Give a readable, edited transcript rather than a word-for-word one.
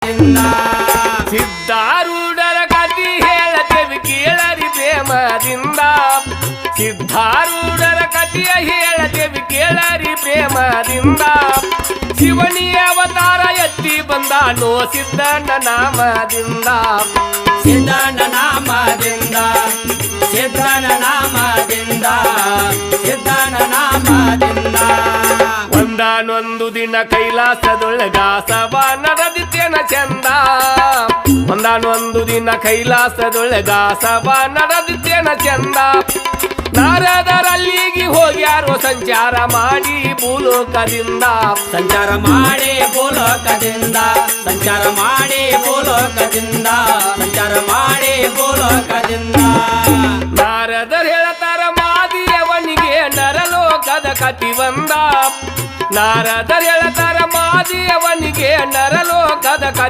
ನಾಮದಿಂದ ಸಿದ್ಧಾರೂಢರ ಕಥೆ ಹೇಳತೇವಿ ಕೇಳರಿ ಪ್ರೇಮದಿಂದ ಸಿದ್ಧಾರೂಢರ ಕಥೆಯ ಹೇಳತೇವಿ ಕೇಳರಿ ಪ್ರೇಮದಿಂದ ಶಿವನಿ ಅವತಾರ ಎತ್ತಿ ಬಂದಾನೋ ಸಿದ್ಧನ ನಾಮದಿಂದ ಸಿದ್ಧನ ನಾಮದಿಂದ ಸಿದ್ಧನ ನಾಮದಿಂದ ಸಿದ್ಧನ ನಾಮದಿಂದ ಒಂದಾನೊಂದು ದಿನ ಕೈಲಾಸದೊಳಗ ಸಭಾ ನಡೆದಿತ್ತೇನ ಚಂದ ಒಂದಾನೊಂದು ದಿನ ಕೈಲಾಸದೊಳಗ ಸಭಾ ನಡೆದಿತ್ತೇನ ಚಂದ ನಾರದರಲ್ಲಿಗೆ ಹೋಗ್ಯಾರೋ ಸಂಚಾರ ಮಾಡಿ ಭೂಲೋಕದಿಂದ ಸಂಚಾರ ಮಾಡಿ ಭೂಲೋಕದಿಂದ ಸಂಚಾರ ಮಾಡಿ ಭೂಲೋಕದಿಂದ ಸಂಚಾರ ಮಾಡಿ ಭೂಲೋಕದಿಂದ ನಾರದರು ಹೇಳ್ತಾರ ಮಾದಿಯವನಿಗೆ ನರಲೋಕದ ಕತಿ ಬಂದ ನಾರದರು ಹೇಳ್ತಾರ ಮಾದಿಯವನಿಗೆ ನರಲೋಕದ ಕತಿ